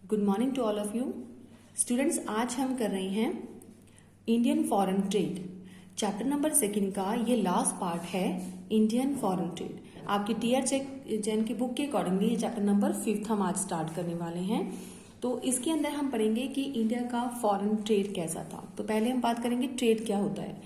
Good morning to all of you students. आज हम कर रहे हैं Indian foreign trade chapter number 2 का ये लास्ट पार्ट है। इंडियन फॉरेन ट्रेड आपकी टीयर चेक जैन की बुक के अकॉर्डिंगली ये चैप्टर नंबर 5 हम आज स्टार्ट करने वाले हैं। तो इसके अंदर हम पढ़ेंगे कि इंडिया का फॉरेन ट्रेड कैसा था। तो पहले हम बात करेंगे ट्रेड क्या होता है।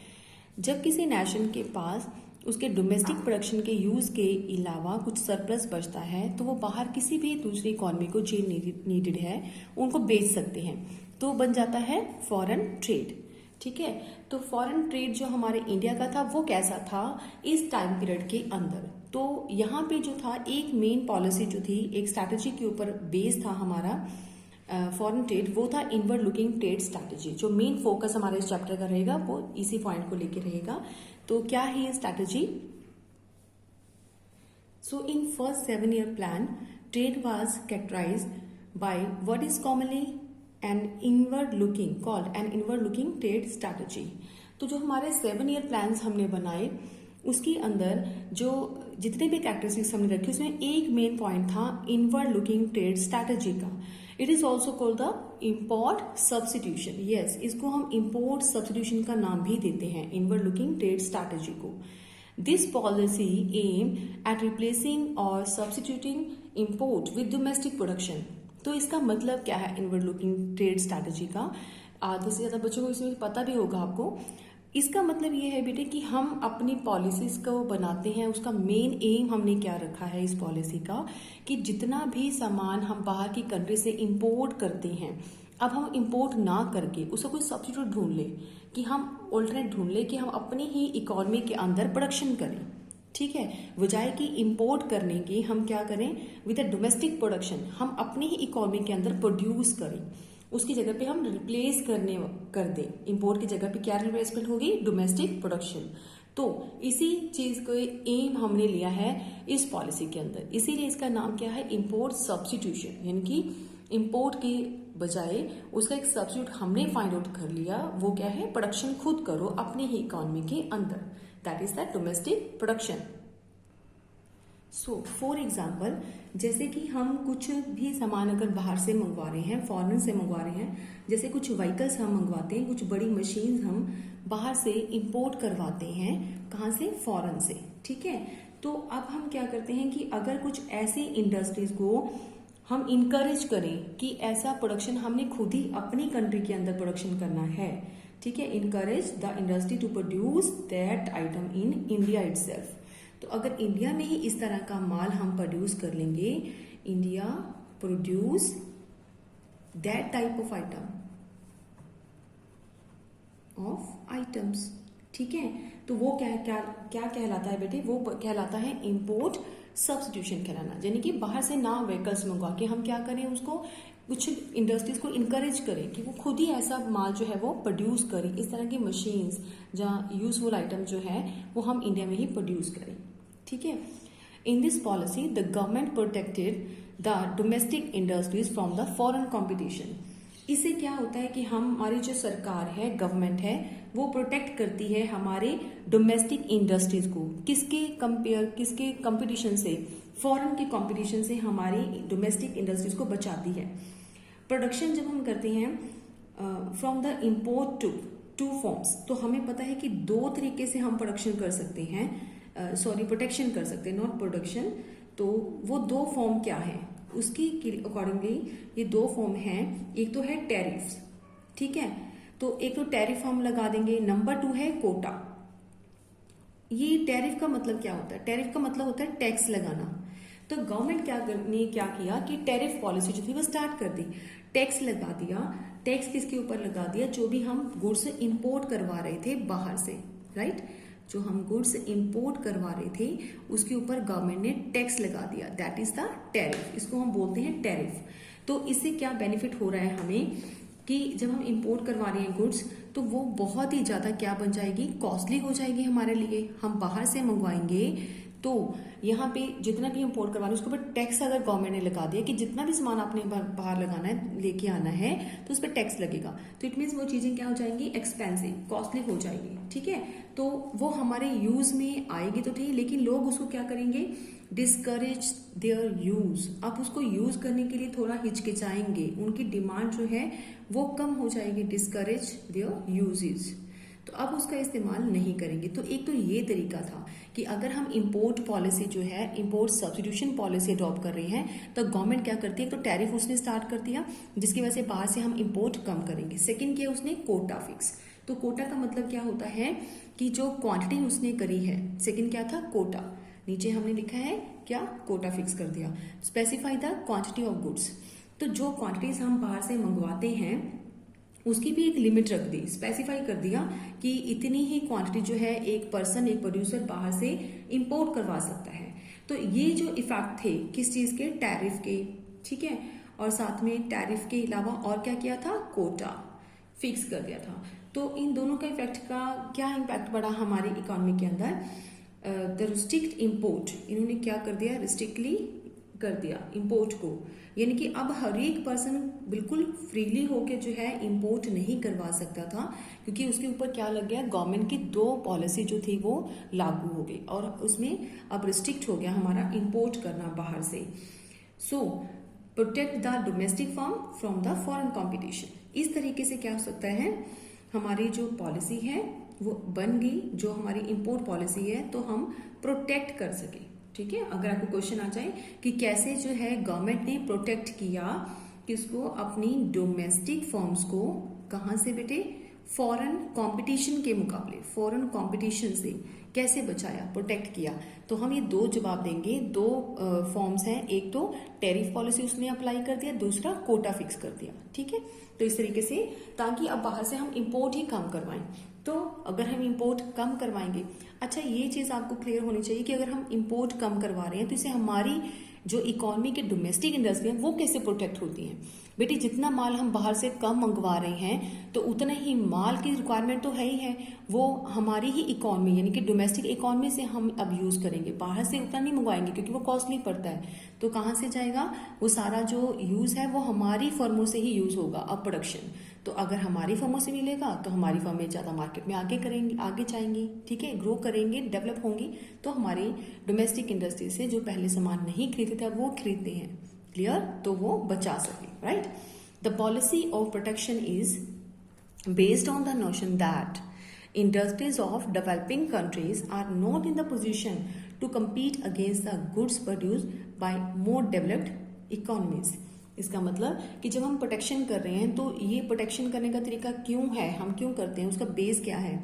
जब किसी नेशन के पास उसके डोमेस्टिक प्रोडक्शन के यूज के अलावा कुछ सरप्लस बचता है तो वो बाहर किसी भी दूसरी इकॉनमी को जो नीडेड है उनको बेच सकते हैं, तो बन जाता है फॉरेन ट्रेड। ठीक है, तो फॉरेन ट्रेड जो हमारे इंडिया का था वो कैसा था इस टाइम पीरियड के अंदर। तो यहाँ पे जो था एक मेन पॉलिसी जो थी, एक स्ट्रैटेजी के ऊपर बेस था हमारा फॉरेन ट्रेड, वो था इनवर्ड लुकिंग ट्रेड स्ट्रैटेजी। जो मेन फोकस हमारे इस चैप्टर का रहेगा वो इसी पॉइंट को लेके रहेगा। तो क्या है ये strategy? So in first 7-year plan trade was characterised by what is commonly an inward looking called an inward looking trade strategy. तो जो हमारे 7-year प्लान्स हमने बनाए उसके अंदर जो जितने भी कैरेक्टरिस्टिक्स हमने रखे उसमें एक मेन पॉइंट था इनवर्ड लुकिंग ट्रेड स्ट्रैटेजी का। It is also called the import substitution. Yes, इसको हम इम्पोर्ट सब्सटीट्यूशन का नाम भी देते हैं, इनवर्ड लुकिंग ट्रेड स्ट्रैटेजी को। This policy aim at replacing or substituting import with domestic production. तो इसका मतलब क्या है इनवर्ड लुकिंग ट्रेड स्ट्रैटेजी का? आधे से ज्यादा बच्चों को इसमें पता भी होगा आपको। इसका मतलब ये है बेटे कि हम अपनी पॉलिसीज को बनाते हैं, उसका मेन एम हमने क्या रखा है इस पॉलिसी का कि जितना भी सामान हम बाहर की कंट्री से इंपोर्ट करते हैं, अब हम इंपोर्ट ना करके उसका कोई सब्स्टिट्यूट ढूंढ ले, कि हम ऑल्टरनेट ढूंढ ले कि हम अपनी ही इकोनॉमी के अंदर प्रोडक्शन करें। ठीक है, बजाय कि इंपोर्ट करने की हम क्या करें विद अ डोमेस्टिक प्रोडक्शन, हम अपनी ही इकोनॉमी के अंदर प्रोड्यूस करें। उसकी जगह पे हम रिप्लेस कर दें। इंपोर्ट की जगह पे क्या रिप्लेसमेंट होगी? Domestic production. तो इसी चीज को एम हमने लिया है इस पॉलिसी के अंदर, इसीलिए इसका नाम क्या है? Import substitution. यानी कि इंपोर्ट के बजाय उसका एक सब्स्टिट्यूट हमने फाइंड आउट कर लिया, वो क्या है? प्रोडक्शन खुद करो अपनी ही इकोनॉमी के अंदर, that is the domestic production. So for example, जैसे कि हम कुछ भी सामान अगर बाहर से मंगवा रहे हैं, फॉरेन से मंगवा रहे हैं, जैसे कुछ व्हीकल्स हम मंगवाते हैं, कुछ बड़ी मशीन हम बाहर से इंपोर्ट करवाते हैं। कहाँ से? फॉरेन से। ठीक है, तो अब हम क्या करते हैं कि अगर कुछ ऐसी इंडस्ट्रीज को हम इनकरेज करें कि ऐसा प्रोडक्शन हमने खुद ही अपनी कंट्री के अंदर प्रोडक्शन करना है। ठीक है, encourage the industry to produce that item in India itself. तो अगर इंडिया में ही इस तरह का माल हम प्रोड्यूस कर लेंगे, India produce that type of items. ठीक है, तो वो क्या कहलाता है बेटे? वो कहलाता है इंपोर्ट सब्स्टिट्यूशन कहलाना। यानी कि बाहर से ना व्हीकल्स मंगवा के हम क्या करें, उसको कुछ इंडस्ट्रीज को इनकरेज करें कि वो खुद ही ऐसा माल जो है वो प्रोड्यूस करें। इस तरह की मशीन्स जहाँ यूजफुल आइटम जो है वो हम इंडिया में ही प्रोड्यूस करें। ठीक है, in this policy the government protected the domestic industries from the foreign competition. इससे क्या होता है कि हमारी जो सरकार है, गवर्नमेंट है, वो प्रोटेक्ट करती है हमारे डोमेस्टिक इंडस्ट्रीज को। किसके कंपटीशन से? फॉरेन के कंपटीशन से हमारी डोमेस्टिक इंडस्ट्रीज को बचाती है। प्रोडक्शन जब हम करते हैं from the import two forms, तो हमें पता है कि 2 तरीके से हम प्रोडक्शन कर सकते हैं, प्रोटेक्शन कर सकते हैं, नॉट प्रोडक्शन। तो वो 2 फॉर्म क्या है उसकी अकॉर्डिंगली ये 2 फॉर्म हैं। एक तो है टैरिफ। ठीक है, तो एक तो टैरिफ हम लगा देंगे। नंबर 2 है कोटा। ये टैरिफ का मतलब क्या होता है? टैरिफ का मतलब होता है टैक्स लगाना। तो गवर्नमेंट ने क्या किया कि टैरिफ पॉलिसी जो थी वो स्टार्ट कर दी, टैक्स लगा दिया। टैक्स किसके ऊपर लगा दिया? जो भी हम गुड्स इंपोर्ट करवा रहे थे बाहर से, राइट? जो हम गुड्स इंपोर्ट करवा रहे थे उसके ऊपर गवर्नमेंट ने टैक्स लगा दिया, दैट इज द टैरिफ। इसको हम बोलते हैं टैरिफ। तो इससे क्या बेनिफिट हो रहा है हमें कि जब हम इंपोर्ट करवा रहे हैं गुड्स तो वो बहुत ही ज्यादा क्या बन जाएगी? कॉस्टली हो जाएगी हमारे लिए। हम बाहर से मंगवाएंगे तो यहाँ पे जितना भी इम्पोर्ट करवाना है उसके ऊपर टैक्स अगर गवर्नमेंट ने लगा दिया कि जितना भी सामान आपने बाहर लगाना है लेके आना है तो उस पर टैक्स लगेगा, तो इट मीन्स वो चीजें क्या हो जाएंगी, एक्सपेंसिव, कॉस्टली हो जाएगी। ठीक है, तो वो हमारे यूज में आएगी तो ठीक, लेकिन लोग उसको क्या करेंगे, डिस्करेज देयर यूज। आप उसको यूज करने के लिए थोड़ा हिचकिचाएंगे, उनकी डिमांड जो है वो कम हो जाएगी, डिस्करेज देयर यूजेज, तो अब उसका इस्तेमाल नहीं करेंगे। तो एक तो ये तरीका था कि अगर हम इंपोर्ट पॉलिसी जो है, इंपोर्ट सब्स्टिट्यूशन पॉलिसी अडॉप्ट कर रहे हैं, तो गवर्नमेंट क्या करती है, तो टैरिफ उसने स्टार्ट कर दिया जिसकी वजह से बाहर से हम इंपोर्ट कम करेंगे। सेकंड किया उसने कोटा फिक्स। तो कोटा का मतलब क्या होता है कि जो क्वांटिटी उसने करी है, सेकंड क्या था, कोटा, नीचे हमने लिखा है क्या, कोटा फिक्स कर दिया। Specify the quantity of goods, तो जो क्वांटिटीज हम बाहर से मंगवाते हैं उसकी भी एक लिमिट रख दी, स्पेसिफाई कर दिया कि इतनी ही क्वांटिटी जो है एक पर्सन, एक प्रोड्यूसर बाहर से इंपोर्ट करवा सकता है। तो ये जो इफेक्ट थे किस चीज के, टैरिफ के। ठीक है, और साथ में टैरिफ के अलावा और क्या किया था, कोटा फिक्स कर दिया था। तो इन दोनों का इफेक्ट का क्या इम्पैक्ट पड़ा हमारी इकोनॉमी के अंदर, द रिस्ट्रिक्ट इंपोर्ट, इन्होंने क्या कर दिया, रिस्ट्रिक्टली कर दिया इंपोर्ट को, यानी कि अब हर एक पर्सन बिल्कुल फ्रीली होके जो है इंपोर्ट नहीं करवा सकता था, क्योंकि उसके ऊपर क्या लग गया, गवर्नमेंट की 2 पॉलिसी जो थी वो लागू हो गई और उसमें अब रिस्ट्रिक्ट हो गया हमारा इंपोर्ट करना बाहर से। So protect the domestic firm from the foreign competition. इस तरीके से क्या हो सकता है, हमारी जो पॉलिसी है वो बन गई, जो हमारी इंपोर्ट पॉलिसी है, तो हम प्रोटेक्ट कर सके। ठीक है, अगर आपको क्वेश्चन आ जाए कि कैसे जो है गवर्नमेंट ने प्रोटेक्ट किया किसको, अपनी डोमेस्टिक फर्म्स को, कहां से बेटे, फॉरेन कंपटीशन के मुकाबले, फॉरेन कंपटीशन से कैसे बचाया, प्रोटेक्ट किया। तो हम ये 2 जवाब देंगे। 2 फॉर्म्स हैं, एक तो टैरिफ पॉलिसी उसने अप्लाई कर दिया, दूसरा कोटा फिक्स कर दिया। ठीक है, तो इस तरीके से, ताकि अब बाहर से हम इंपोर्ट ही कम करवाएं। तो अगर हम इंपोर्ट कम करवाएंगे, अच्छा ये चीज आपको क्लियर होनी चाहिए कि अगर हम इंपोर्ट कम करवा रहे हैं तो इससे हमारी जो इकोनॉमी के डोमेस्टिक इंडस्ट्री है वो कैसे प्रोटेक्ट होती है। बेटी जितना माल हम बाहर से कम मंगवा रहे हैं तो उतना ही माल की रिक्वायरमेंट तो है ही है, वो हमारी ही इकोनॉमी यानी कि डोमेस्टिक इकोनॉमी से हम अब यूज करेंगे, बाहर से उतना नहीं मंगवाएंगे क्योंकि वो कॉस्टली पड़ता है। तो कहाँ से जाएगा वो सारा जो यूज है, वो हमारी फर्मों से ही यूज होगा अब प्रोडक्शन। तो अगर हमारी फर्मों से मिलेगा तो हमारी फर्में ज्यादा मार्केट में आगे करेंगी, आगे जाएंगी, ठीक है, ग्रो करेंगे, डेवलप होंगी, तो हमारी डोमेस्टिक इंडस्ट्री से जो पहले सामान नहीं खरीदते थे वो खरीदते हैं, क्लियर, तो वो बचा सके, right. The policy of protection is based on the notion that industries of developing countries are not in the position to compete against the goods produced by more developed economies। इसका मतलब कि जब हम protection कर रहे हैं तो ये प्रोटेक्शन करने का तरीका क्यों है, हम क्यों करते हैं, उसका बेस क्या है,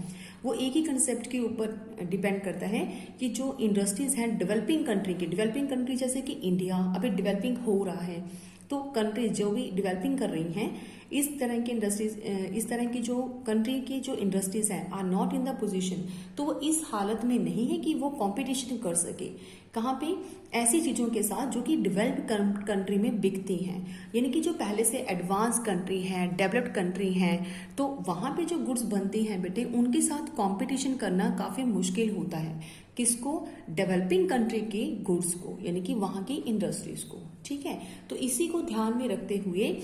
वो एक ही कंसेप्ट के ऊपर डिपेंड करता है कि जो इंडस्ट्रीज हैं डेवलपिंग कंट्री की, डेवलपिंग कंट्री जैसे कि इंडिया अभी डेवलपिंग हो रहा है, तो कंट्रीज जो भी डेवलपिंग कर रही हैं इस तरह की इंडस्ट्रीज, इस तरह की जो कंट्री की जो इंडस्ट्रीज हैं are not in the position, तो वो इस हालत में नहीं है कि वो कंपटीशन कर सके, कहाँ पे, ऐसी चीजों के साथ जो कि डेवलप्ड कंट्री में बिकती हैं, यानी कि जो पहले से एडवांस कंट्री है, डेवलप्ड कंट्री है, तो वहां पे जो गुड्स बनती हैं बेटे उनके साथ कंपटीशन करना काफी मुश्किल होता है, किसको, डेवलपिंग कंट्री के गुड्स को, यानी कि वहां की इंडस्ट्रीज को, ठीक है। तो इसी को ध्यान में रखते हुए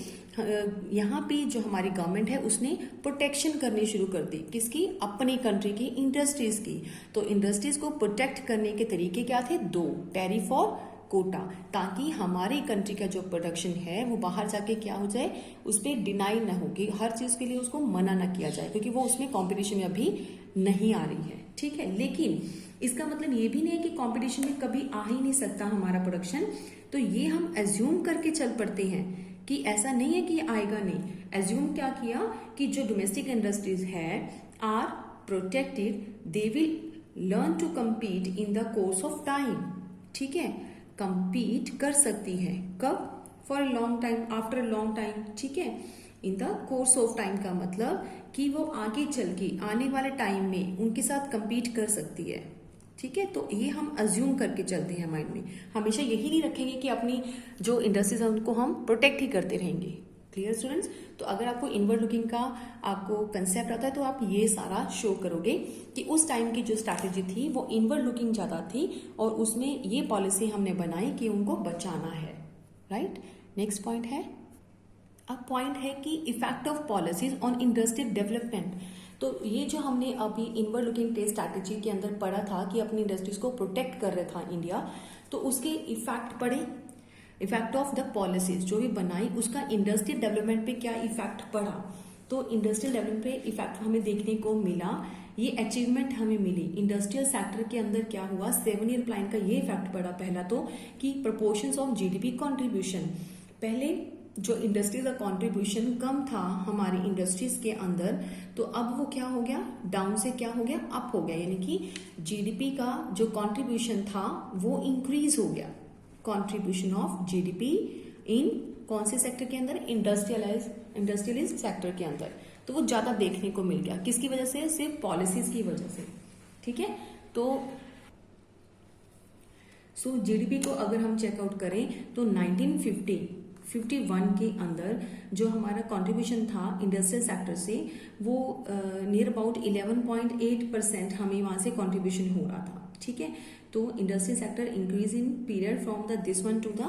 यहाँ पे जो हमारी गवर्नमेंट है उसने प्रोटेक्शन करनी शुरू कर दी, किसकी, अपनी कंट्री की इंडस्ट्रीज की। तो इंडस्ट्रीज को प्रोटेक्ट करने के तरीके क्या थे, 2, टैरिफ और कोटा, ताकि हमारी कंट्री का जो प्रोडक्शन है वो बाहर जाके क्या हो जाए, उस पर डिनाई ना हो, कि हर चीज के लिए उसको मना ना किया जाए, क्योंकि वो उसमें कॉम्पिटिशन में अभी नहीं आ रही है, ठीक है। लेकिन इसका मतलब ये भी नहीं है कि कंपटीशन में कभी आ ही नहीं सकता हमारा प्रोडक्शन, तो ये हम एज्यूम करके चल पड़ते हैं कि ऐसा नहीं है कि आएगा नहीं। एज्यूम क्या किया कि जो डोमेस्टिक इंडस्ट्रीज है are protected, they will learn to compete in the course of time, ठीक है, कम्पीट कर सकती है, कब, for a long time, after a long time, ठीक है, in the course of time का मतलब कि वो आगे चल के आने वाले टाइम में उनके साथ कम्पीट कर सकती है, ठीक है। तो ये हम अज्यूम करके चलते हैं माइंड में, हमेशा यही नहीं रखेंगे कि अपनी जो इंडस्ट्रीज है उनको हम प्रोटेक्ट ही करते रहेंगे, क्लियर स्टूडेंट्स? तो अगर आपको इनवर्ड लुकिंग का आपको कंसेप्ट आता है तो आप ये सारा शो करोगे कि उस टाइम की जो स्ट्रैटेजी थी वो इनवर्ड लुकिंग ज्यादा थी और उसमें ये पॉलिसी हमने बनाई कि उनको बचाना है, राइट? नेक्स्ट पॉइंट है, अब पॉइंट है कि effect of policies on industrial development. तो ये जो हमने अभी इनवर्ड लुकिंग ट्रेड स्ट्रैटेजी के अंदर पढ़ा था कि अपनी इंडस्ट्रीज को प्रोटेक्ट कर रहा था इंडिया, तो उसके इफेक्ट पड़े, इफेक्ट ऑफ द पॉलिसीज जो भी बनाई उसका इंडस्ट्रियल डेवलपमेंट पे क्या इफेक्ट पड़ा। तो इंडस्ट्रियल डेवलपमेंट पे इफेक्ट हमें देखने को मिला, ये अचीवमेंट हमें मिली। इंडस्ट्रियल सेक्टर के अंदर क्या हुआ, 7 ईयर प्लान का ये इफेक्ट पड़ा पहला तो कि प्रोपोर्शंस ऑफ जीडीपी कंट्रीब्यूशन, पहले जो इंडस्ट्रीज का कंट्रीब्यूशन कम था हमारी इंडस्ट्रीज के अंदर, तो अब वो क्या हो गया, डाउन से क्या हो गया, अप हो गया, यानी कि जीडीपी का जो कंट्रीब्यूशन था वो इंक्रीज हो गया। कंट्रीब्यूशन ऑफ जीडीपी इन कौन से सेक्टर के अंदर, इंडस्ट्रियलाइज सेक्टर के अंदर, तो वो ज्यादा देखने को मिल गया। किसकी वजह से, सिर्फ पॉलिसीज की वजह से, ठीक है। तो जीडीपी को अगर हम चेकआउट करें तो 1951 के अंदर जो हमारा कंट्रीब्यूशन था इंडस्ट्रियल सेक्टर से वो नियर अबाउट 11.8% हमें वहां से कंट्रीब्यूशन हो रहा था, ठीक है। तो industrial sector increase in period from the this one to the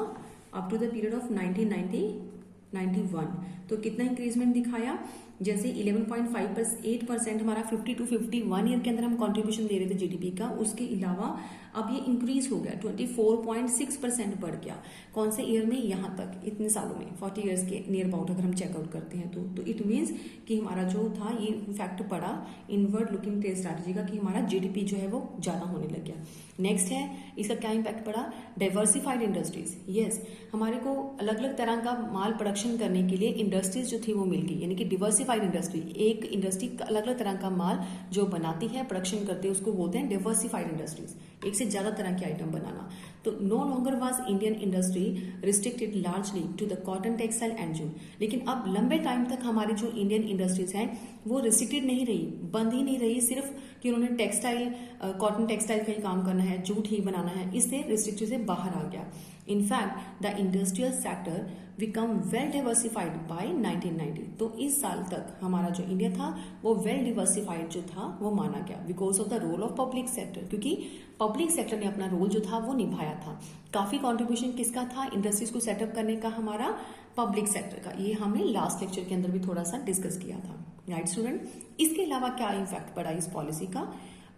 up to the period of 1991, तो कितना इंक्रीजमेंट दिखाया, जैसे 11.8% हमारा 50 to 51 ईयर के अंदर हम कंट्रीब्यूशन दे रहे थे जीडीपी का, उसके अलावा अब ये इंक्रीज हो गया, 24.6% बढ़ गया। कौन से ईयर में, यहाँ तक इतने सालों में 40 ईयर्स के नियर अबाउट अगर हम चेकआउट करते हैं तो इट मीन्स कि हमारा जो था ये फैक्ट पड़ा इनवर्ड लुकिंग ट्रेड स्ट्रैटेजी का कि हमारा जीडीपी जो है वो ज्यादा होने लग गया। नेक्स्ट है, इसका क्या इम्पैक्ट पड़ा, डाइवर्सिफाइड इंडस्ट्रीज। यस, हमारे को अलग अलग तरह का माल प्रोडक्शन करने के लिए इंडस्ट्रीज जो थी वो मिल गई, यानी कि डिवर्सिफाइड इंडस्ट्री, एक इंडस्ट्री अलग अलग तरह का माल जो बनाती है, प्रोडक्शन करती है, उसको बोलते हैं डिवर्सिफाइड इंडस्ट्रीज, एक से ज्यादा तरह के आइटम बनाना। तो no longer was Indian industry restricted largely to the cotton textile and jute, लेकिन अब लंबे टाइम तक हमारी जो इंडियन इंडस्ट्रीज हैं वो रिस्ट्रिक्टेड नहीं रही, बंद ही नहीं रही, सिर्फ कि उन्होंने टेक्सटाइल कॉटन टेक्सटाइल का ही काम करना है, जूट ही बनाना है, इससे रिस्ट्रिक्शन से बाहर आ गया। In fact the industrial sector become well diversified by 1990, तो इस साल तक हमारा जो इंडिया था वो वेल डिवर्सिफाइड जो था वो माना गया because of the role of public sector, क्योंकि पब्लिक सेक्टर ने अपना रोल जो था वो निभाया था। काफी कंट्रीब्यूशन किसका था, इंडस्ट्रीज को सेटअप करने का हमारा पब्लिक सेक्टर का, ये हमने लास्ट लेक्चर के अंदर भी थोड़ा सा डिस्कस किया था, राइट स्टूडेंट। इसके अलावा क्या इम्पैक्ट पड़ा इस पॉलिसी का,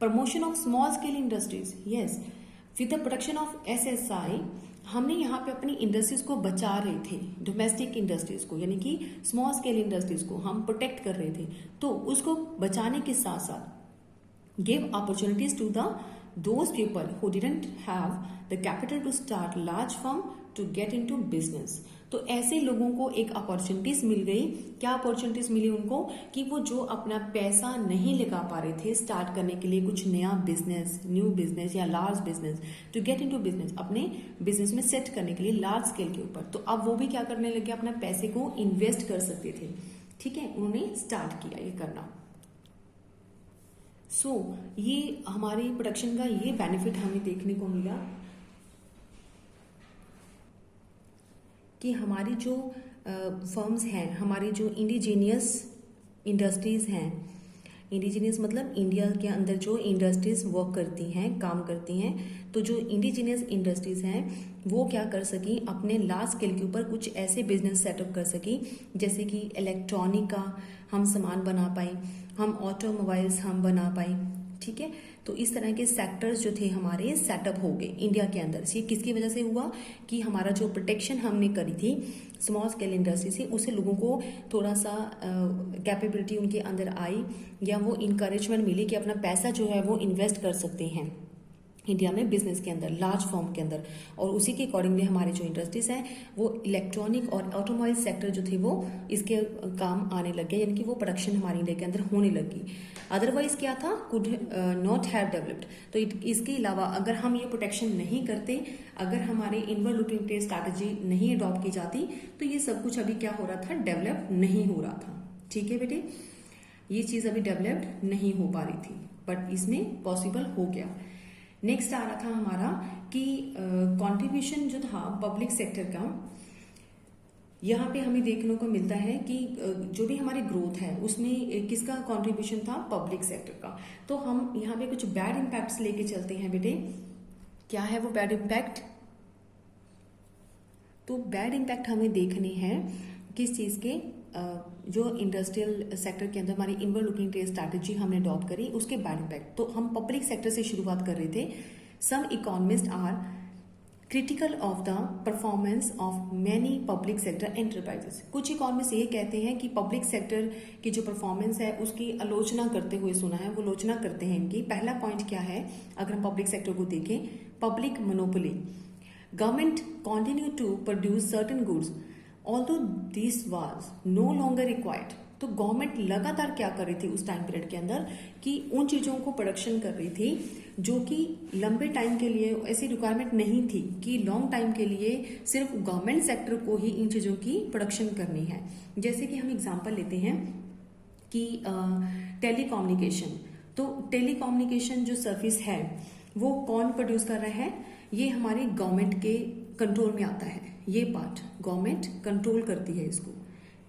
promotion of small scale industries. Yes, with the production of SSI हमने यहाँ पे अपनी इंडस्ट्रीज को बचा रहे थे, डोमेस्टिक इंडस्ट्रीज को, यानी कि स्मॉल स्केल इंडस्ट्रीज को हम प्रोटेक्ट कर रहे थे, तो उसको बचाने के साथ साथ give opportunities to the those people who didn't have the capital to start large firm to get into business. तो ऐसे लोगों को एक अपॉर्चुनिटीज मिल गई, क्या अपॉर्चुनिटीज मिली उनको, कि वो जो अपना पैसा नहीं लगा पा रहे थे स्टार्ट करने के लिए कुछ नया बिजनेस, न्यू बिजनेस या large business, to get into business, अपने बिजनेस में सेट करने के लिए लार्ज स्केल के ऊपर, तो अब वो भी क्या करने लगे, अपना पैसे को इन्वेस्ट कर सकते थे, ठीक है, उन्होंने स्टार्ट किया ये करना। ये हमारी प्रोडक्शन का ये बेनिफिट हमें देखने को मिला कि हमारी जो फर्म्स हैं, हमारी जो इंडिजीनियस इंडस्ट्रीज हैं, इंडिजीनियस मतलब इंडिया के अंदर जो इंडस्ट्रीज वर्क करती हैं, काम करती हैं, तो जो इंडिजीनियस इंडस्ट्रीज हैं वो क्या कर सकी, अपने लार्ज स्केल के ऊपर कुछ ऐसे बिजनेस सेटअप कर सकी, जैसे कि इलेक्ट्रॉनिक का हम सामान बना पाए, हम ऑटोमोबाइल्स हम बना पाए, ठीक है। तो इस तरह के सेक्टर्स जो थे हमारे सेटअप हो गए इंडिया के अंदर। ये किसकी वजह से हुआ कि हमारा जो प्रोटेक्शन हमने करी थी स्मॉल स्केल इंडस्ट्री से, उससे लोगों को थोड़ा सा कैपेबिलिटी उनके अंदर आई, या वो इनकरेजमेंट मिली कि अपना पैसा जो है वो इन्वेस्ट कर सकते हैं इंडिया में बिजनेस के अंदर, लार्ज फॉर्म के अंदर, और उसी के अकॉर्डिंगली हमारे जो इंडस्ट्रीज हैं वो इलेक्ट्रॉनिक और ऑटोमोबाइल सेक्टर जो थे वो इसके काम आने लग गए, यानी कि वो प्रोडक्शन हमारे इंडिया के अंदर होने लगी। अदरवाइज क्या था, कुड नॉट हैव डेवलप्ड। तो इसके अलावा अगर हम ये प्रोटेक्शन नहीं करते, अगर हमारे इनवर्ड लुकिंग ट्रेड स्ट्रैटेजी नहीं अडॉप्ट की जाती, तो ये सब कुछ अभी क्या हो रहा था, डेवलप नहीं हो रहा था, ठीक है बेटे, ये चीज अभी डेवलप्ड नहीं हो पा रही थी, बट इसमें पॉसिबल हो गया। नेक्स्ट आ रहा था हमारा कि कंट्रीब्यूशन जो था पब्लिक सेक्टर का, यहाँ पे हमें देखने को मिलता है कि जो भी हमारी ग्रोथ है उसमें किसका कंट्रीब्यूशन था, पब्लिक सेक्टर का। तो हम यहाँ पे कुछ बैड इम्पैक्ट्स लेके चलते हैं बेटे। क्या है वो बैड इम्पैक्ट? तो बैड इम्पैक्ट हमें देखने हैं किस चीज़ के, जो इंडस्ट्रियल सेक्टर के अंदर हमारी इनवर्ड लुकिंग ट्रेड स्ट्रैटेजी हमने अडॉप्ट करी, उसके बैड इम्पैक्ट। तो हम पब्लिक सेक्टर से शुरुआत कर रहे थे। Some economist are critical of the performance of many public sector enterprises. कुछ इकोनॉमिस्ट ये कहते हैं कि पब्लिक सेक्टर की जो परफॉर्मेंस है उसकी आलोचना करते हुए सुना है, वो आलोचना करते हैं इनकी। पहला पॉइंट क्या है, अगर हम पब्लिक सेक्टर को देखें, public monopoly. Government continue to produce certain goods although this was no longer required. तो गवर्नमेंट लगातार क्या कर रही थी उस टाइम पीरियड के अंदर कि उन चीज़ों को प्रोडक्शन कर रही थी जो कि लंबे टाइम के लिए, ऐसी रिक्वायरमेंट नहीं थी कि लॉन्ग टाइम के लिए सिर्फ गवर्नमेंट सेक्टर को ही इन चीज़ों की प्रोडक्शन करनी है। जैसे कि हम एग्जांपल लेते हैं कि टेलीकम्युनिकेशन। तो टेलीकम्युनिकेशन जो सर्विस है वो कौन प्रोड्यूस कर रहा है? ये हमारे गवर्नमेंट के कंट्रोल में आता है। ये पार्ट गवर्नमेंट कंट्रोल करती है इसको,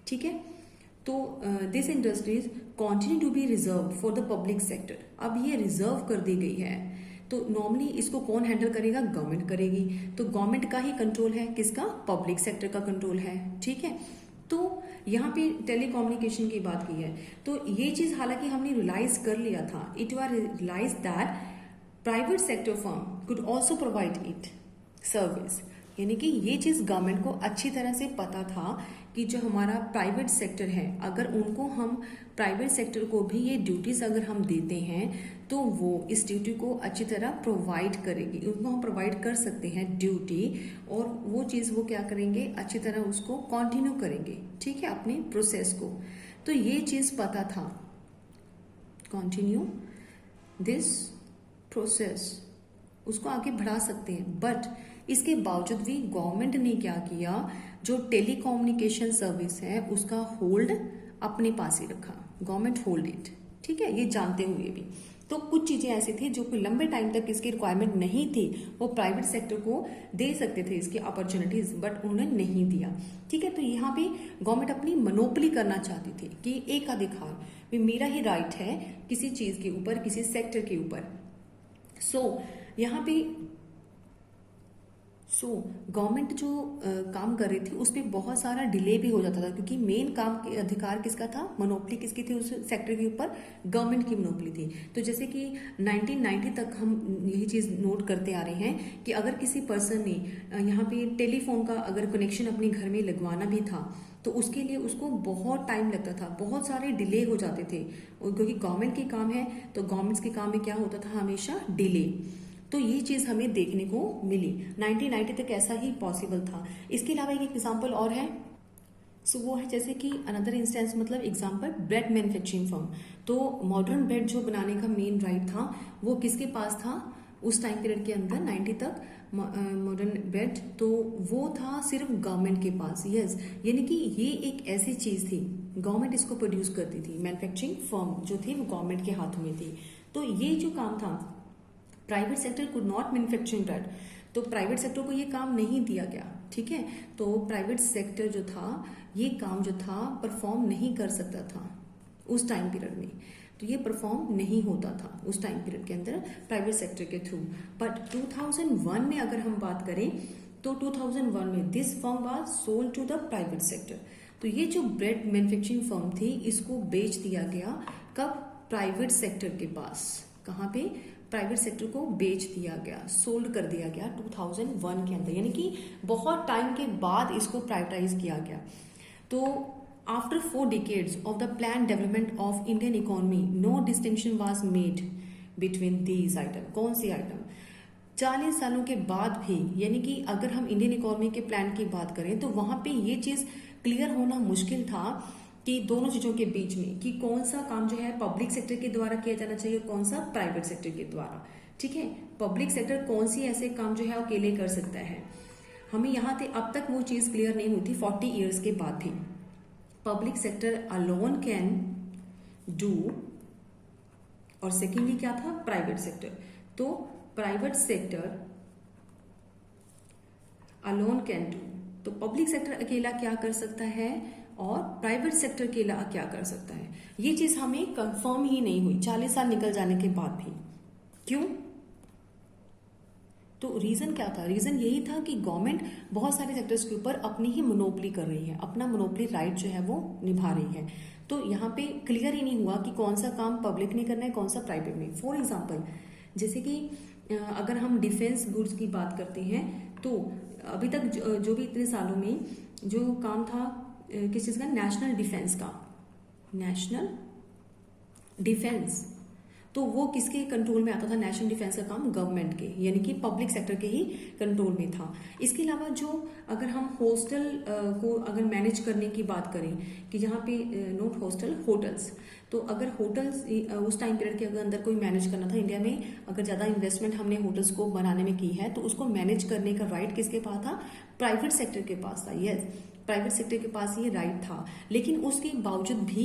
ठीक है। तो this industries continue to be reserve for the public sector. अब ये रिजर्व कर दी गई है, तो नॉर्मली इसको कौन हैंडल करेगा? गवर्नमेंट करेगी। तो गवर्नमेंट का ही कंट्रोल है, किसका? पब्लिक सेक्टर का कंट्रोल है, ठीक है। तो यहाँ पे टेलीकम्युनिकेशन की बात की है, तो ये चीज हालांकि हमने रियलाइज कर लिया था। It was realize that private sector firm could also provide it service. यानी कि ये चीज गवर्नमेंट को अच्छी तरह से पता था कि जो हमारा प्राइवेट सेक्टर है, अगर उनको हम प्राइवेट सेक्टर को भी ये ड्यूटीज अगर हम देते हैं तो वो इस ड्यूटी को अच्छी तरह प्रोवाइड करेगी। उनको हम प्रोवाइड कर सकते हैं ड्यूटी, और वो चीज़ वो क्या करेंगे, अच्छी तरह उसको कंटिन्यू करेंगे, ठीक है, अपने प्रोसेस को। तो ये चीज़ पता था, कंटिन्यू दिस प्रोसेस, उसको आगे बढ़ा सकते हैं। बट इसके बावजूद भी गवर्नमेंट ने क्या किया, जो टेलीकम्युनिकेशन सर्विस है उसका होल्ड अपने पास ही रखा। गवर्नमेंट होल्ड इट, ठीक है, ये जानते हुए भी। तो कुछ चीजें ऐसी थी जो कि लंबे टाइम तक इसकी रिक्वायरमेंट नहीं थी, वो प्राइवेट सेक्टर को दे सकते थे इसकी अपॉर्चुनिटीज, बट उन्होंने नहीं दिया, ठीक है। तो यहाँ पे गवर्नमेंट अपनी मोनोपोली करना चाहती थी कि एकाधिकार भी मेरा ही राइट है किसी चीज के ऊपर, किसी सेक्टर के ऊपर। सो यहाँ पे गवर्नमेंट जो काम कर रही थी उस पर बहुत सारा डिले भी हो जाता था, क्योंकि मेन काम के अधिकार किसका था, मोनोपोली किसकी थी उस सेक्टर के ऊपर, गवर्नमेंट की मोनोपोली थी। तो जैसे कि 1990 तक हम यही चीज़ नोट करते आ रहे हैं कि अगर किसी पर्सन ने यहाँ पे टेलीफोन का अगर कनेक्शन अपने घर में लगवाना भी था तो उसके लिए उसको बहुत टाइम लगता था, बहुत सारे डिले हो जाते थे, क्योंकि गवर्नमेंट के काम है तो गवर्नमेंट के काम में क्या होता था, हमेशा डिले। तो ये चीज हमें देखने को मिली 1990 तक, ऐसा ही पॉसिबल था। इसके अलावा एक एग्जांपल और है, सो वो है जैसे कि अनदर इंस्टेंस, मतलब एग्जांपल ब्रेड मैन्युफैक्चरिंग फर्म। तो मॉडर्न ब्रेड जो बनाने का मेन राइट था वो किसके पास था उस टाइम पीरियड के अंदर, 90 तक मॉडर्न ब्रेड, तो वो था सिर्फ गवर्नमेंट के पास। यस, यानी कि ये एक ऐसी चीज थी, गवर्नमेंट इसको प्रोड्यूस करती थी, मैन्युफैक्चरिंग फर्म जो थी वो गवर्नमेंट के हाथों में थी। तो ये जो काम था, private sector could not manufacturing bread, तो प्राइवेट सेक्टर को ये काम नहीं दिया गया, ठीक है। तो प्राइवेट सेक्टर जो था ये काम जो था परफॉर्म नहीं कर सकता था उस टाइम पीरियड में, तो ये परफॉर्म नहीं होता था उस टाइम पीरियड के अंदर प्राइवेट सेक्टर के थ्रू। बट 2001 में अगर हम बात करें तो 2001 में this firm was sold to the private sector. तो ये जो ब्रेड मैन्युफैक्चरिंग फर्म थी इसको बेच दिया गया, कब, प्राइवेट सेक्टर के पास। कहाँ पे, प्राइवेट सेक्टर को बेच दिया गया, सोल्ड कर दिया गया 2001 के अंदर, यानी कि बहुत टाइम के बाद इसको प्राइवेटाइज किया गया। तो after 4 decades of the plan development of Indian economy no distinction was made between these item. कौन सी आइटम? 40 सालों के बाद भी, यानी कि अगर हम इंडियन इकोनॉमी के प्लान की बात करें तो वहां पे ये चीज क्लियर होना मुश्किल था कि दोनों चीजों के बीच में कि कौन सा काम जो है पब्लिक सेक्टर के द्वारा किया जाना चाहिए, कौन सा प्राइवेट सेक्टर के द्वारा, ठीक है। पब्लिक सेक्टर कौन सी ऐसे काम जो है अकेले कर सकता है, हमें यहाँ थे अब तक वो चीज क्लियर नहीं हुई थी। 40 ईयर्स के बाद भी public sector alone can do, और सेकेंडली क्या था, प्राइवेट सेक्टर। तो private sector alone can do, तो पब्लिक सेक्टर अकेला क्या कर सकता है और प्राइवेट सेक्टर अकेला क्या कर सकता है, ये चीज हमें कंफर्म ही नहीं हुई 40 साल निकल जाने के बाद भी। क्यों? तो रीजन क्या था? रीजन यही था कि गवर्नमेंट बहुत सारे सेक्टर्स के ऊपर अपनी ही मोनोपली कर रही है, अपना मोनोपली राइट जो है वो निभा रही है। तो यहाँ पे क्लियर ही नहीं हुआ कि कौन सा काम पब्लिक ने करना है, कौन सा प्राइवेट में। फॉर एग्जाम्पल, जैसे कि अगर हम डिफेंस गुड्स की बात करते हैं तो अभी तक जो भी इतने सालों में जो काम था किस चीज का, नेशनल डिफेंस का, नेशनल डिफेंस, तो वो किसके कंट्रोल में आता था? नेशनल डिफेंस का काम गवर्नमेंट के, यानी कि पब्लिक सेक्टर के ही कंट्रोल में था। इसके अलावा जो अगर हम हॉस्टल को अगर मैनेज करने की बात करें कि जहाँ पे नोट हॉस्टल, होटल्स, तो अगर होटल्स उस टाइम पीरियड के अगर अंदर कोई मैनेज करना था इंडिया में, अगर ज्यादा इन्वेस्टमेंट हमने होटल्स को बनाने में की है तो उसको मैनेज करने का राइट किसके पास था? प्राइवेट सेक्टर के पास था। यस, प्राइवेट सेक्टर के पास ये राइट था। लेकिन उसके बावजूद भी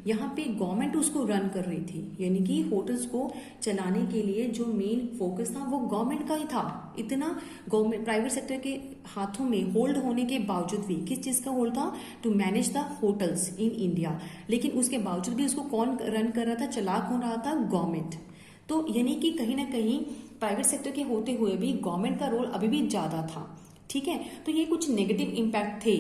यहाँ पे गवर्नमेंट उसको रन कर रही थी, यानी कि होटल्स को चलाने के लिए जो मेन फोकस था वो गवर्नमेंट का ही था। इतना गवर्नमेंट प्राइवेट सेक्टर के हाथों में होल्ड होने के बावजूद भी, किस चीज का होल्ड था? To manage the hotels in India. लेकिन उसके बावजूद भी उसको कौन रन कर रहा था, चला कौन रहा था? गवर्नमेंट। तो यानी कि कहीं ना कहीं प्राइवेट सेक्टर के होते हुए भी गवर्नमेंट का रोल अभी भी ज्यादा था। ठीक है, तो ये कुछ नेगेटिव इम्पैक्ट थे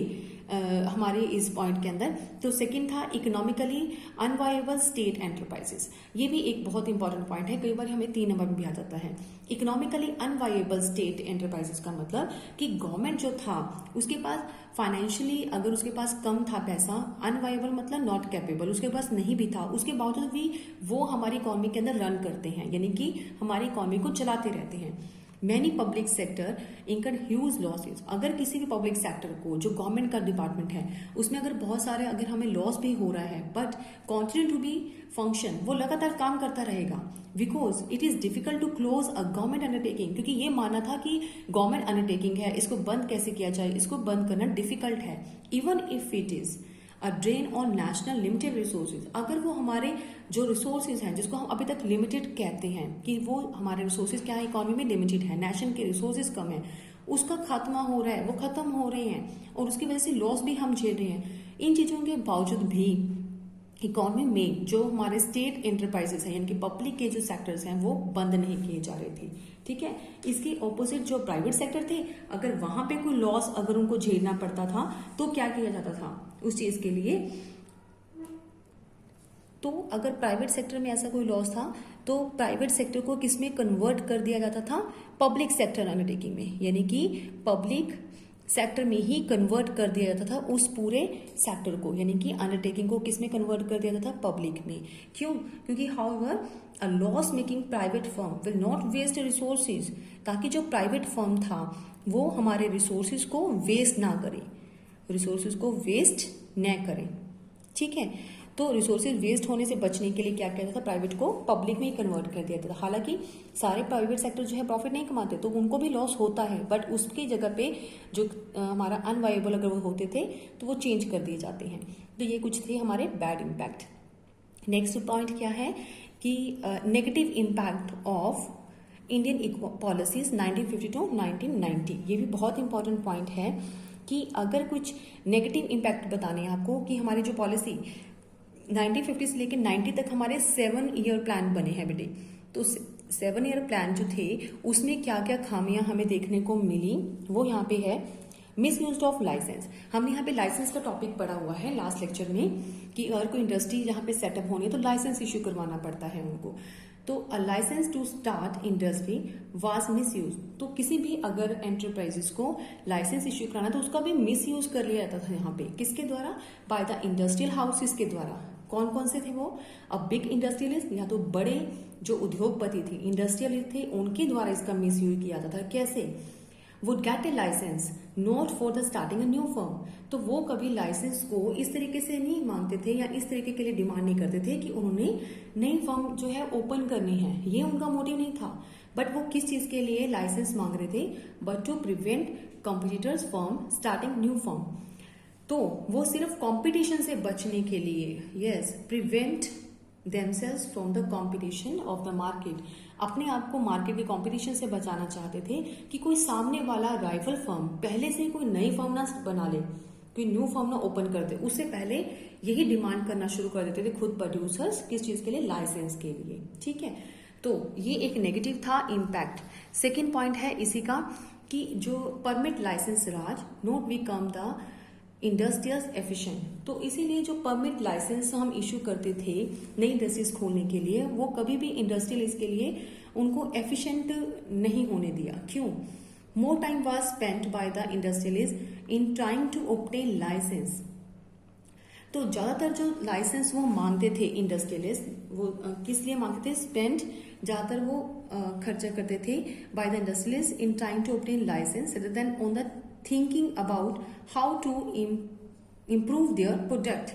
हमारे इस पॉइंट के अंदर। तो सेकंड था इकोनॉमिकली अनवायबल स्टेट एंटरप्राइजेस। ये भी एक बहुत इंपॉर्टेंट पॉइंट है, कई बार हमें 3 नंबर में भी आ जाता है। इकोनॉमिकली अनवायबल स्टेट एंटरप्राइजेस का मतलब कि गवर्नमेंट जो था उसके पास फाइनेंशियली अगर उसके पास कम था पैसा, अनवायबल मतलब नॉट कैपेबल, उसके पास नहीं भी था, उसके बावजूद भी वो हमारी इकोनॉमी के अंदर रन करते हैं, यानी कि हमारी इकोनॉमी को चलाते रहते हैं। Many public sector incurred huge losses. अगर किसी भी पब्लिक सेक्टर को, जो गवर्नमेंट का डिपार्टमेंट है, उसमें अगर बहुत सारे अगर हमें लॉस भी हो रहा है but continue to be function, वो लगातार काम करता रहेगा, because it is difficult to close a government undertaking. क्योंकि ये माना था कि गवर्नमेंट अंडरटेकिंग है, इसको बंद कैसे किया जाए, इसको बंद करना डिफिकल्ट है। Even if it is a drain on national limited resources, अगर वो हमारे जो रिसोर्सेज हैं जिसको हम अभी तक लिमिटेड कहते हैं कि वो हमारे रिसोर्सेज क्या है, इकोनॉमी में लिमिटेड है, नेशन के रिसोर्सेज कम है, उसका खात्मा हो रहा है, वो खत्म हो रहे हैं और उसकी वजह से लॉस भी हम झेल रहे हैं। इन चीजों के बावजूद भी इकोनॉमी में जो हमारे स्टेट एंटरप्राइजेस हैं, यानी कि पब्लिक के जो सेक्टर्स हैं, वो बंद नहीं किए जा रहे थे। ठीक है, इसके ऑपोजिट जो प्राइवेट सेक्टर थे, अगर वहां पे कोई लॉस अगर उनको झेलना पड़ता था तो क्या किया जाता था उस चीज के लिए? तो अगर प्राइवेट सेक्टर में ऐसा कोई लॉस था तो प्राइवेट सेक्टर को किसमें कन्वर्ट कर दिया जाता था? पब्लिक सेक्टर अंडरटेकिंग में, यानी कि पब्लिक सेक्टर में ही कन्वर्ट कर दिया जाता था उस पूरे सेक्टर को, यानी कि अंडरटेकिंग को किसमें कन्वर्ट कर दिया जाता था? पब्लिक में। क्यों? क्योंकि however a loss making private firm will not waste resources, ताकि जो प्राइवेट फर्म था वो हमारे रिसोर्सेज को वेस्ट ना करे, रिसोर्सेज को वेस्ट न करें। ठीक है, तो रिसोर्सेज वेस्ट होने से बचने के लिए क्या किया जाता था? प्राइवेट को पब्लिक में ही कन्वर्ट कर दिया जाता था। हालांकि सारे प्राइवेट सेक्टर जो है प्रॉफिट नहीं कमाते, तो उनको भी लॉस होता है, बट उसकी जगह पे जो हमारा अनवायबल अगर वो होते थे तो वो चेंज कर दिए जाते हैं। तो ये कुछ थे हमारे बैड इम्पैक्ट। नेक्स्ट पॉइंट क्या है कि negative impact of Indian policies 1950 to 1990। ये भी बहुत इंपॉर्टेंट पॉइंट है कि अगर कुछ नेगेटिव इम्पैक्ट बताने हैं आपको कि हमारी जो पॉलिसी 1950 से लेकर 90 तक हमारे 7 ईयर प्लान बने हैं बेटे। तो 7 ईयर प्लान जो थे उसमें क्या क्या खामियां हमें देखने को मिली, वो यहाँ पे है मिस यूज ऑफ लाइसेंस। हमने यहाँ पे लाइसेंस का टॉपिक पढ़ा हुआ है लास्ट लेक्चर में कि अगर कोई इंडस्ट्री यहाँ पे सेटअप होनी है तो लाइसेंस इश्यू करवाना पड़ता है उनको। तो a licence to start industry was misuse. तो किसी भी अगर एंटरप्राइजेस को लाइसेंस इश्यू कराना तो उसका भी मिस यूज कर लिया जाता था यहाँ पे, किसके द्वारा? बाय द इंडस्ट्रियल हाउसेस के द्वारा। कौन कौन से थे वो? अब बिग इंडस्ट्रियलिस्ट या तो बड़े जो उद्योगपति थे, इंडस्ट्रियलिस्ट थे, उनके द्वारा इसका मिस यूज किया जाता था। कैसे? Would get a license not for the starting a new firm. तो वो कभी लाइसेंस को इस तरीके से नहीं मांगते थे या इस तरीके के लिए डिमांड नहीं करते थे कि उन्होंने नई फर्म जो है ओपन करनी है, ये उनका मोटिव नहीं था। बट वो किस चीज के लिए लाइसेंस मांग रहे थे? But to prevent competitors from starting new firm. तो वो सिर्फ कंपटीशन से बचने के लिए, yes, prevent themselves from the competition of the market। अपने आप को मार्केट के कंपटीशन से बचाना चाहते थे कि कोई सामने वाला राइवल फर्म पहले से कोई नई फर्म ना बना ले, कोई न्यू फर्म ना ओपन कर दे, उससे पहले यही डिमांड करना शुरू कर देते थे खुद प्रोड्यूसर्स। किस चीज के लिए? लाइसेंस के लिए। ठीक है, तो ये एक नेगेटिव था इम्पैक्ट। सेकेंड पॉइंट है इसी का कि जो permit license raj not become the industrial efficient. तो इसीलिए जो परमिट लाइसेंस हम इशू करते थे नई इंडस्ट्रीज खोलने के लिए, वो कभी भी इंडस्ट्रियल इसके लिए उनको एफिशिएंट नहीं होने दिया। क्यों? More time was spent by the industrialist in trying to obtain license. तो ज्यादातर जो लाइसेंस वो मांगते थे इंडस्ट्रियलिस्ट, वो किस लिए मांगते थे? स्पेंड ज्यादातर वो खर्चा करते थे by the industrialist in trying to obtain license rather than on the thinking about how to improve their product.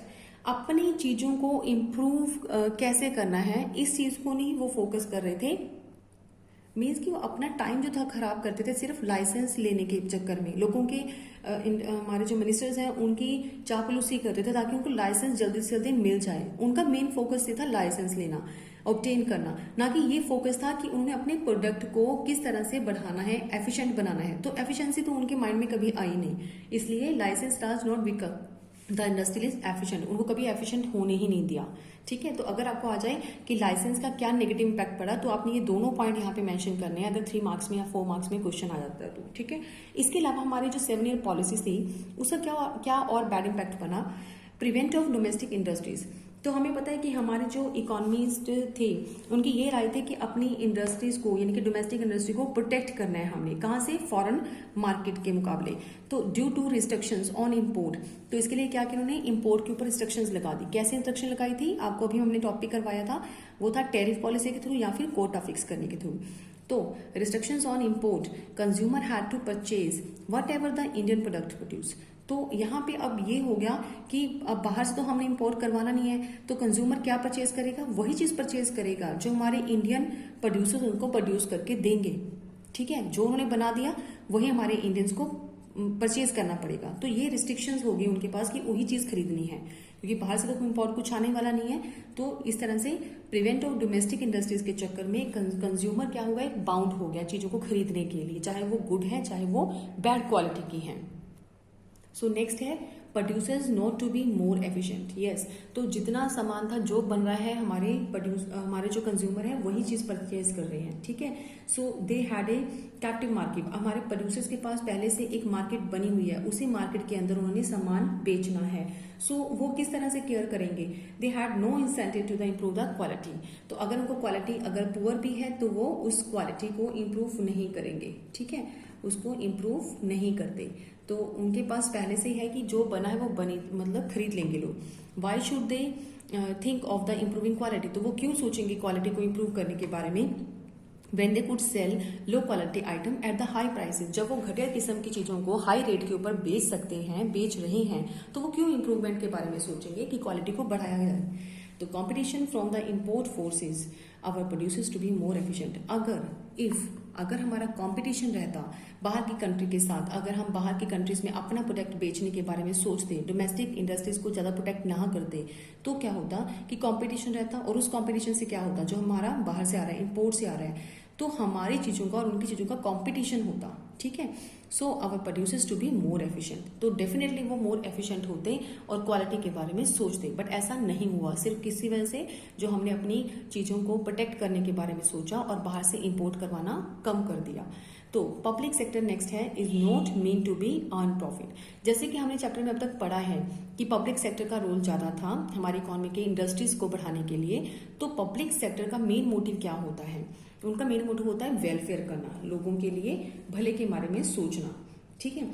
अपनी चीजों को इम्प्रूव कैसे करना है, इस चीज को नहीं वो फोकस कर रहे थे। मीन्स कि वो अपना टाइम जो था खराब करते थे सिर्फ लाइसेंस लेने के चक्कर में। लोगों के हमारे जो मिनिस्टर्स हैं उनकी चापलूसी करते थे ताकि उनको लाइसेंस जल्दी से जल्दी मिल जाए। उनका मेन फोकस ये था लाइसेंस लेना, ऑब्टेन करना, ना कि ये फोकस था कि उन्हें अपने प्रोडक्ट को किस तरह से बढ़ाना है, एफिशिएंट बनाना है। तो एफिशिएंसी तो उनके माइंड में कभी आई नहीं, इसलिए license does not become the industrial efficient, उनको कभी एफिशिएंट होने ही नहीं दिया। ठीक है, तो अगर आपको आ जाए कि लाइसेंस का क्या नेगेटिव इंपैक्ट पड़ा, तो आपने ये दोनों पॉइंट यहाँ पे मेंशन करने हैं अगर 3 मार्क्स में या 4 मार्क्स में क्वेश्चन आ जाता है तो। ठीक है, इसके अलावा हमारी जो 7 ईयर पॉलिसी थी उसका क्या और बैड इंपैक्ट बना? Prevent of domestic industries. तो हमें पता है कि हमारे जो इकोनॉमिस्ट थे उनकी ये राय थी कि अपनी इंडस्ट्रीज को यानी कि डोमेस्टिक इंडस्ट्री को प्रोटेक्ट करना है हमने, कहाँ से? फॉरेन मार्केट के मुकाबले। तो due to restrictions on import, तो इसके लिए क्या किया उन्होंने? इंपोर्ट के ऊपर रिस्ट्रिक्शंस लगा दी। कैसे रिस्ट्रिक्शन लगाई थी? आपको अभी हमने टॉपिक करवाया था, वो था टैरिफ पॉलिसी के थ्रू या फिर कोटा फिक्स करने के थ्रू। तो restrictions on import, consumer had to purchase whatever the Indian product produce. तो यहाँ पे अब ये हो गया कि अब बाहर से तो हमने इंपोर्ट करवाना नहीं है, तो कंज्यूमर क्या परचेज करेगा? वही चीज परचेज करेगा जो हमारे इंडियन प्रोड्यूसर्स उनको प्रोड्यूस करके देंगे। ठीक है, जो उन्होंने बना दिया वही हमारे इंडियंस को परचेज करना पड़ेगा। तो ये रिस्ट्रिक्शंस होगी उनके पास कि वही चीज खरीदनी है, क्योंकि बाहर से तो इंपोर्ट कुछ आने वाला नहीं है। तो इस तरह से प्रिवेंट ऑफ डोमेस्टिक इंडस्ट्रीज के चक्कर में कंज्यूमर क्या हुआ? एक बाउंड हो गया चीजों को खरीदने के लिए, चाहे वो गुड है चाहे वो बैड क्वालिटी की है। सो नेक्स्ट है producers not to be more efficient. Yes, तो जितना सामान था जो बन रहा है हमारे जो कंज्यूमर है वही चीज परचेज कर रहे हैं। ठीक है, so they had a captive market. हमारे प्रोड्यूसर्स के पास पहले से एक मार्केट बनी हुई है, उसी मार्केट के अंदर उन्होंने सामान बेचना है। सो वो किस तरह से केयर करेंगे? They had no incentive to the improve the quality. तो अगर उनको क्वालिटी अगर पुअर भी है तो वो उस क्वालिटी को इम्प्रूव नहीं करेंगे। ठीक है, उसको इम्प्रूव नहीं करते। तो उनके पास पहले से ही है कि जो बना है वो बनी मतलब खरीद लेंगे लोग। Why should they think of the improving quality? तो वो क्यों सोचेंगे क्वालिटी को इम्प्रूव करने के बारे में? When they could sell low quality item at the high prices, जब वो घटिया किस्म की चीजों को हाई रेट के ऊपर बेच सकते हैं, बेच रहे हैं, तो वो क्यों इंप्रूवमेंट के बारे में सोचेंगे कि क्वालिटी को बढ़ाया जाए? तो competition from the import forces our producers to be more efficient. अगर हमारा कंपटीशन रहता बाहर की कंट्री के साथ, अगर हम बाहर की कंट्रीज में अपना प्रोडक्ट बेचने के बारे में सोचते, डोमेस्टिक इंडस्ट्रीज को ज्यादा प्रोटेक्ट ना करते, तो क्या होता कि कंपटीशन रहता, और उस कंपटीशन से क्या होता? जो हमारा बाहर से आ रहा है, इंपोर्ट से आ रहा है, तो हमारी चीजों का और उनकी चीजों का कंपटीशन होता। ठीक है, so our producers to be more efficient. तो डेफिनेटली वो मोर एफिशिएंट होते और क्वालिटी के बारे में सोचते, बट ऐसा नहीं हुआ। सिर्फ किसी वजह से जो हमने अपनी चीजों को प्रोटेक्ट करने के बारे में सोचा और बाहर से इंपोर्ट करवाना कम कर दिया। तो पब्लिक सेक्टर नेक्स्ट है is not mean to be earn profit. जैसे कि हमने चैप्टर में अब तक पढ़ा है कि पब्लिक सेक्टर का रोल ज्यादा था हमारी इकोनॉमी के इंडस्ट्रीज को बढ़ाने के लिए। तो पब्लिक सेक्टर का मेन मोटिव क्या होता है? उनका मेन मोटिव होता है वेलफेयर करना, लोगों के लिए भले के बारे में सोचना। ठीक है,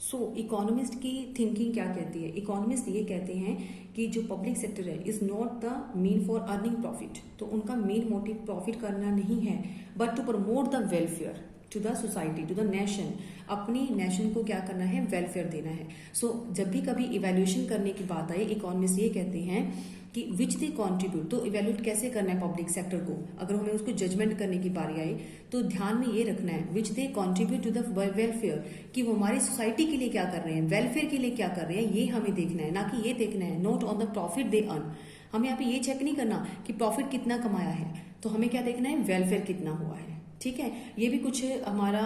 सो इकोनॉमिस्ट की थिंकिंग क्या कहती है? इकोनॉमिस्ट ये कहते हैं कि जो पब्लिक सेक्टर है is not the mean for earning profit. तो उनका मेन मोटिव प्रॉफिट करना नहीं है, but to promote the welfare to the society, to the nation. अपनी नेशन को क्या करना है? वेलफेयर देना है। सो जब भी कभी इवेल्युएशन करने की बात आए, इकोनॉमिस्ट ये कहते हैं कि विच दे कॉन्ट्रीब्यूट। तो इवेल्यूट कैसे करना है पब्लिक सेक्टर को? अगर हमें उसको जजमेंट करने की बारी आए तो ध्यान में ये रखना है which they contribute to the welfare, कि वो हमारी सोसाइटी के लिए क्या कर रहे हैं, वेलफेयर के लिए क्या कर रहे हैं, ये हमें देखना है, ना कि ये देखना है note on the profit they earn. हमें यहाँ पे ये चेक नहीं करना कि प्रॉफिट कितना कमाया है, तो हमें क्या देखना है, वेलफेयर कितना हुआ है। ठीक है, ये भी कुछ हमारा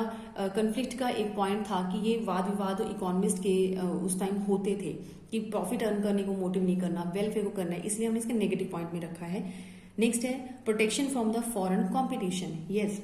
कन्फ्लिक्ट का एक पॉइंट था कि ये वाद विवाद इकोनॉमिस्ट के उस टाइम होते थे कि प्रॉफिट अर्न करने को मोटिव नहीं करना, वेलफेयर को करना है, इसलिए हमने इसका नेगेटिव पॉइंट में रखा है। नेक्स्ट है protection from the foreign competition. Yes,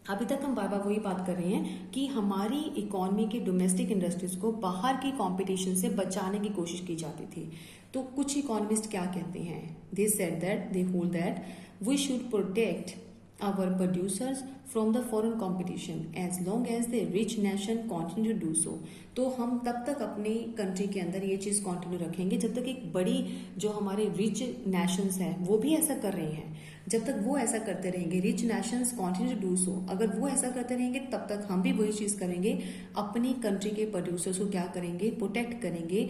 अभी तक हम बार बार वही बात कर रहे हैं कि हमारी इकोनॉमी के डोमेस्टिक इंडस्ट्रीज को बाहर की कंपटीशन से बचाने की कोशिश की जाती थी। तो कुछ इकोनॉमिस्ट क्या कहते हैं, they said that, they hold that we should protect our producers from the foreign competition as long as the rich nation continue to do so. तो हम तब तक अपनी कंट्री के अंदर ये चीज कॉन्टिन्यू रखेंगे जब तक एक बड़ी जो हमारे रिच नेशंस हैं वो भी ऐसा कर रहे हैं, जब तक वो ऐसा करते रहेंगे, rich nations continue to do so, अगर वो ऐसा करते रहेंगे तब तक हम भी वही चीज करेंगे, अपनी कंट्री के प्रोड्यूसर्स को क्या करेंगे, प्रोटेक्ट करेंगे,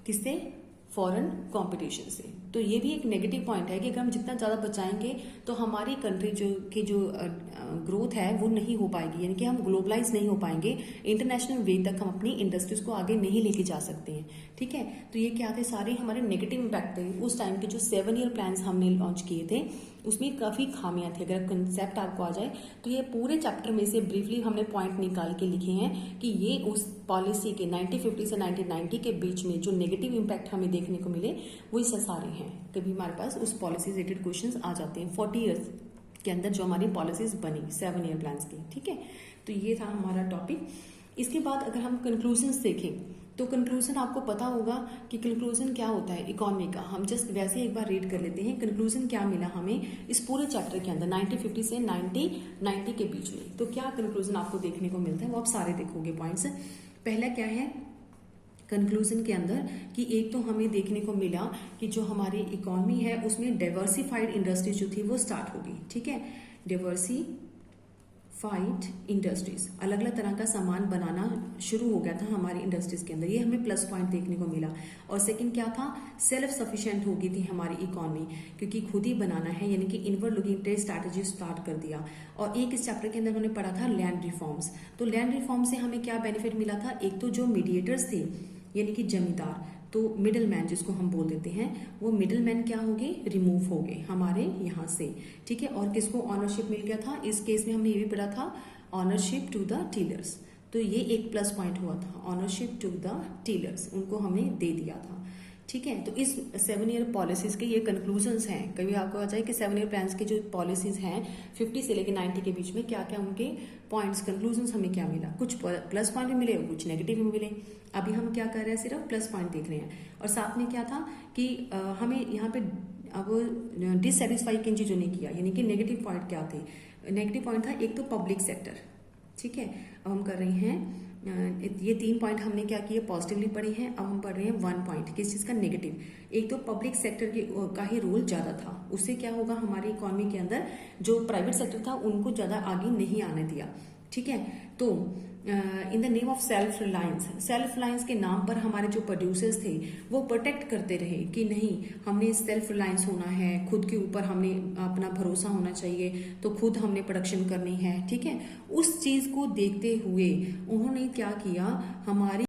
किससे, फॉरेन कंपटीशन से। तो ये भी एक नेगेटिव पॉइंट है कि अगर हम जितना ज्यादा बचाएंगे तो हमारी कंट्री जो ग्रोथ है वो नहीं हो पाएगी, यानी कि हम ग्लोबलाइज नहीं हो पाएंगे, इंटरनेशनल वे तक हम अपनी इंडस्ट्रीज को आगे नहीं लेके जा सकते हैं। ठीक है, तो ये क्या थे, सारे हमारे नेगेटिव इम्पैक्ट थे। उस टाइम के जो 7 ईयर प्लान हमने लॉन्च किए थे उसमें काफी खामियां थी। अगर कंसेप्ट आपको आ जाए तो ये पूरे चैप्टर में से ब्रीफली हमने पॉइंट निकाल के लिखे हैं कि ये उस पॉलिसी के 1950 से 1990 के बीच में जो नेगेटिव इम्पैक्ट हमें देखने को मिले वो इस सारे हैं। कभी हमारे पास उस पॉलिसी रिलेटेड क्वेश्चंस आ जाते हैं 40 ईयर्स के अंदर जो हमारी पॉलिसीज बनी 7 ईयर प्लान की। ठीक है, तो ये था हमारा टॉपिक। इसके बाद अगर हम कंक्लूजन देखें तो कंक्लूजन आपको पता होगा कि कंक्लूजन क्या होता है इकोनॉमी का। हम जस्ट वैसे एक बार रीड कर लेते हैं कंक्लूजन क्या मिला हमें इस पूरे चैप्टर के अंदर 1950 से 1990 के बीच में। तो क्या कंक्लूजन आपको देखने को मिलता है वो आप सारे देखोगे पॉइंट्स। पहला क्या है कंक्लूजन के अंदर कि एक तो हमें देखने को मिला कि जो हमारी इकोनॉमी है उसमें डाइवर्सिफाइड इंडस्ट्रीज जो थी वो स्टार्ट होगी। ठीक है, डाइवर्सिफाइड इंडस्ट्रीज, अलग अलग तरह का सामान बनाना शुरू हो गया था हमारी इंडस्ट्रीज के अंदर, ये हमें प्लस पॉइंट देखने को मिला। और सेकंड क्या था, सेल्फ सफिशिएंट हो गई थी हमारी इकोनॉमी, क्योंकि खुद ही बनाना है, यानी कि inward looking trade strategy start कर दिया। और एक इस चैप्टर के अंदर हमने पढ़ा था लैंड रिफॉर्म्स। तो लैंड रिफॉर्म से हमें क्या बेनिफिट मिला था, एक तो जो मीडिएटर्स थे यानी कि जमींदार, तो मिडिल मैन जिसको हम बोल देते हैं, वो मिडिल मैन क्या हो गए, रिमूव हो गए हमारे यहाँ से। ठीक है, और किसको ऑनरशिप मिल गया था, इस केस में हमने ये भी पढ़ा था ऑनरशिप टू द टीलर्स। तो ये एक प्लस पॉइंट हुआ था, ऑनरशिप टू द टीलर्स, उनको हमें दे दिया था। ठीक है, तो इस 7 ईयर पॉलिसीज के ये कंक्लूजन्स हैं। कभी आपको आ जाए कि 7 ईयर प्लान के जो पॉलिसीज हैं 50 से लेकर 90 के बीच में क्या क्या उनके पॉइंट्स कंक्लूजन्स हमें क्या मिला, कुछ प्लस पॉइंट भी मिले कुछ नेगेटिव भी मिले। अभी हम क्या कर रहे हैं, सिर्फ प्लस पॉइंट देख रहे हैं। और साथ में क्या था कि हमें यहाँ पे अब डिससेटिस्फाई किन चीजों ने किया, यानी कि नेगेटिव पॉइंट क्या थे। नेगेटिव पॉइंट था एक तो पब्लिक सेक्टर। ठीक है, अब हम कर रहे हैं ये 3 पॉइंट हमने क्या किए, पॉजिटिवली पढ़े हैं। अब हम पढ़ रहे हैं 1 पॉइंट किस चीज का, नेगेटिव। एक तो पब्लिक सेक्टर का ही रोल ज्यादा था, उससे क्या होगा हमारी इकोनॉमी के अंदर जो प्राइवेट सेक्टर था उनको ज्यादा आगे नहीं आने दिया। ठीक है, तो in the name of self reliance के नाम पर हमारे जो प्रोड्यूसर्स थे वो प्रोटेक्ट करते रहे कि नहीं हमने सेल्फ रिलायंस होना है, खुद के ऊपर हमने अपना भरोसा होना चाहिए, तो खुद हमने प्रोडक्शन करनी है। ठीक है, उस चीज को देखते हुए उन्होंने क्या किया, हमारी